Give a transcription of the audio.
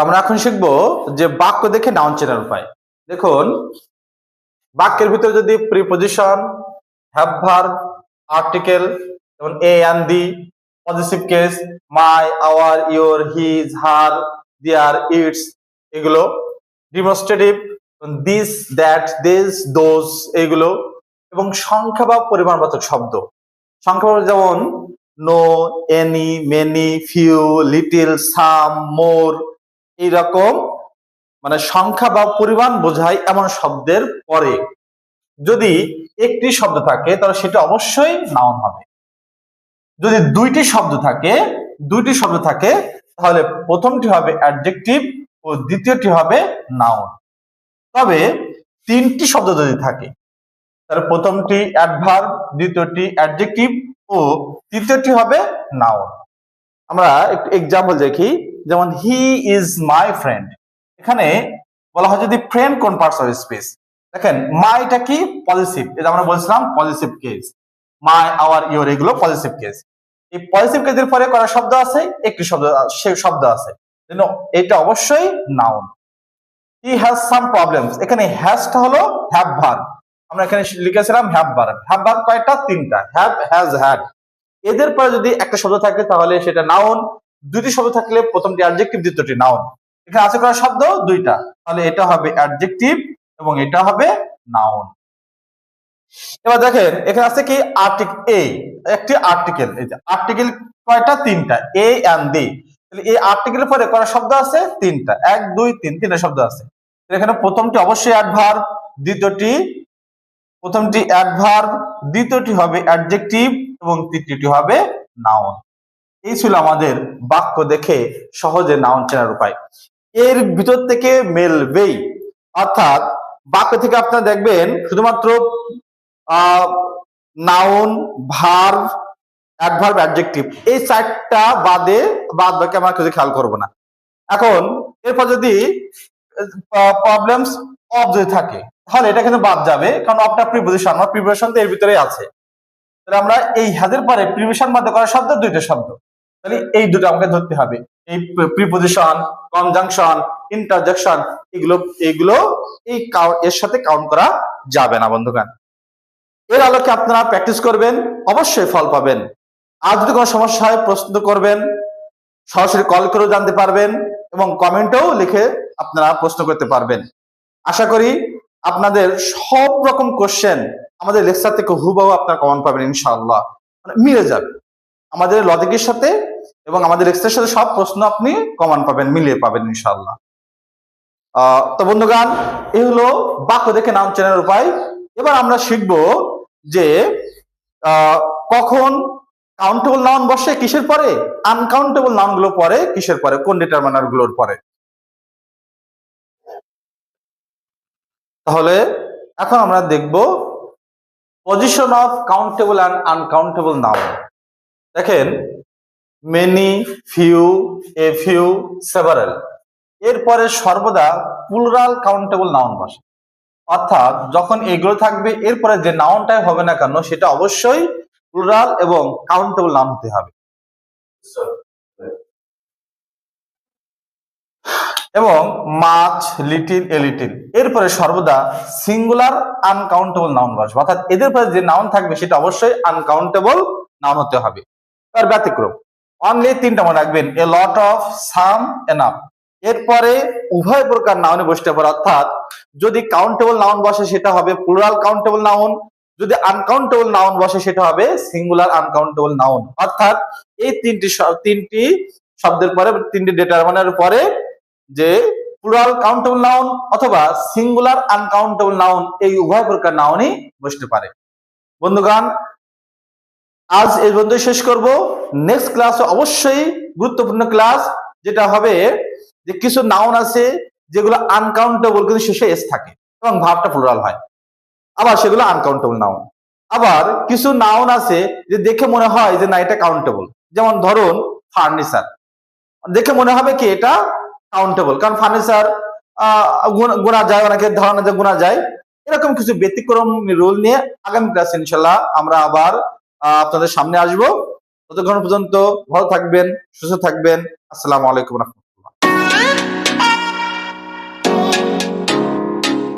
আমরা এখন শিখবো যে বাক্য দেখে নাউন চেনার উপায়। দেখুন, বাক্যের ভিতরে যদি প্রিপজিশন, হ্যাভ ভার্ব, আর্টিকেল যেমন a and the, positive case my, our, your, his, her, their, its, এগুলো demonstrative this, that, this, those, এগুলো, এবং সংখ্যা বা পরিমাণবাচক শব্দ। সংখ্যা যেমন no, any, many, few, little, some, more, এইরকম মানে সংখ্যা বা পরিমাণ বোঝায় এমন শব্দের পরে যদি একটি শব্দ থাকে তাহলে সেটা অবশ্যই নাউন হবে। যদি দুইটি শব্দ থাকে তাহলে প্রথমটি হবে অ্যাডজেক্টিভ ও দ্বিতীয়টি হবে নাউন। তবে তিনটি শব্দ যদি থাকে তাহলে প্রথমটি অ্যাডভার্ব, দ্বিতীয়টি অ্যাডজেক্টিভ ও তৃতীয়টি হবে নাউন। আমরা একটু এক্সাম্পল দেখি, যেমন হি ইজ মাই ফ্রেন্ড। এখানে বলা হয় যদি ফ্রেন্ড কোন পার্টস অফ স্পিচ। দেখেন মাইটা কি পজিটিভ, এটা আমরা বলছিলাম positive case, my, our, your, এগুলো পজিটিভ কেস। এই পজিটিভ কেসের পরে করা শব্দ আছে, একটি শব্দ আছে, এটা অবশ্যই noun. He has some problems, এখানে হ্যাজটা হলো হ্যাভ ভার্ব। আমরা এখানে লিখেছিলাম হ্যাভ ভার্ব। হ্যাভ ভার্ব কয়টা? তিনটা, হ্যাভ, হ্যাজ, হ্যাড। এদের পরে যদি একটা শব্দ থাকে তাহলে সেটা নাউন। দুইটি শব্দ থাকলে প্রথমটি অ্যাডজেক্টিভ, দ্বিতীয়টি নাউন। এখানে আছে করা শব্দ দুইটা, তাহলে এটা হবে অ্যাডজেক্টিভ এবং এটা হবে নাউন। এবার দেখেন এখানে আছে কি আর্টিকেল, একটি আর্টিকেল। এই যে আর্টিকেল কয়টা? তিনটা, এ এন্ড দি। তাহলে এই আর্টিকেলের পরে করা শব্দ আছে তিনটা, 1 2 3, তিনটা শব্দ আছে। এখানে প্রথমটি অবশ্যই অ্যাডভার্ব, দ্বিতীয়টি হবে অ্যাডজেক্টিভ এবং তৃতীয়টি হবে নাউন। এই ছিল আমাদের বাক্য দেখে সহজে নাউন চেনার উপায়। এর ভিতর থেকে মেলবেই, অর্থাৎ বাক্য থেকে আপনারা দেখবেন শুধুমাত্র নাউন, ভার্ব, অ্যাডভার্ব, অ্যাডজেক্টিভ, এই চারটা বাদ বাকি আমরা কিছু খেয়াল করব না। এখন এরপর যদি প্রবলেমস অফ যদি থাকে তাহলে এটা কিন্তু বাদ যাবে, কারণ অফটা প্রিপজিশন, আমার প্রিপজিশন তো এর ভিতরেই আছে। তাহলে আমরা এই হ্যাজের পরে প্রিপজিশন বাদ করা শব্দ দুইটা শব্দ, তাহলে এই দুটো আমাকে ধরতে হবে। এই প্রিপজিশন, কনজাংশন, ইন্টারজেকশন, এগুলো এই এর সাথে কাউন্ট করা যাবে না বন্ধুগণ। এর আলোকে আপনারা প্র্যাকটিস করবেন, অবশ্যই ফল পাবেন। আর যদি কোনো সমস্যা হয় প্রশ্ন করবেন, সরাসরি কল করেও জানতে পারবেন এবং কমেন্টেও লিখে আপনারা প্রশ্ন করতে পারবেন। আশা করি আপনাদের সব রকম কোশ্চেন আমাদের লেকচার থেকে হুবহু আপনারা কমন পাবেন ইনশাআল্লাহ, মানে মিলে যাবে আমাদের লজিকের সাথে, এবং আমাদের লেকচারের সাথে সব প্রশ্ন আপনি কমন পাবেন, মিলিয়ে পাবেন ইনশাআল্লাহ। তো বন্ধুগণ, এই হলো বাক্য দেখে নাউন চেনার উপায়। এবার আমরা শিখবো যে কখন কাউন্টেবল নাউন বসে কিসের পরে, আনকাউন্টেবল নাউন গুলো পরে কিসের পরে, কোন ডিটারমিনার গুলোর পরে। তাহলে এখন আমরা দেখব position of countable and uncountable noun. দেখেন many, few, a few, several, এরপরে সর্বদা প্লুরাল কাউন্টেবল নাউন বসে। অর্থাৎ যখন এগুলো থাকবে এরপরে যে নাউনটাই হবে না কেন সেটা অবশ্যই প্লুরাল এবং কাউন্টেবল নাউন হতে হবে। এবং মাছ, লিটিল, এ লিটিল, এরপরে সর্বদা সিঙ্গুলার আনকাউন্টেবল নাউন বসবে। অর্থাৎ এদের পরে যে নাউন থাকবে সেটা অবশ্যই আনকাউন্টেবল নাউন হতে হবে। তার ব্যতিক্রম অনলি তিনটা মনে রাখবেন, এ লট অফ, সাম, এনাফ। এরপরে উভয় প্রকার নাউনে বসতে পারে, অর্থাৎ যদি কাউন্টেবল নাউন বসে সেটা হবে প্লুরাল কাউন্টেবল নাউন, যদি আনকাউন্টেবল নাউন বসে সেটা হবে সিঙ্গুলার আনকাউন্টেবল নাউন। অর্থাৎ এই তিনটি শব্দের পরে, তিনটি ডিটারমিনার পরে যে প্লুরাল কাউন্টেবল নাউন অথবা সিঙ্গুলার আনকাউন্টেবল নাউন, এই উভয় প্রকার নাউনই বসতে পারে। বন্ধুগণ, আজ এই পর্যন্ত শেষ করব। নেক্সট ক্লাস অবশ্যই গুরুত্বপূর্ণ ক্লাস, যেটা হবে যে কিছু নাউন আছে যেগুলো আনকাউন্টেবল কিন্তু শেষে এস থাকে এবং ভার্বটা প্লুরাল হয়, আবার সেগুলো আনকাউন্টেবল নাউন। আবার কিছু নাউন আছে যে দেখে মনে হয় যে না এটা কাউন্টেবল, যেমন ধরুন ফার্নিচার, দেখে মনে হবে কি এটা কাউন্টেবল, কারণ ফার্নিচার গোনা যায়, অনেকের ধারণা যে গোনা যায়। এরকম কিছু ব্যতিক্রম রুল নিয়ে আগামী ক্লাসে ইনশাল্লাহ আমরা আবার আপনাদের সামনে আসবো। ততক্ষণ পর্যন্ত ভালো থাকবেন, সুস্থ থাকবেন। আসসালামু আলাইকুম।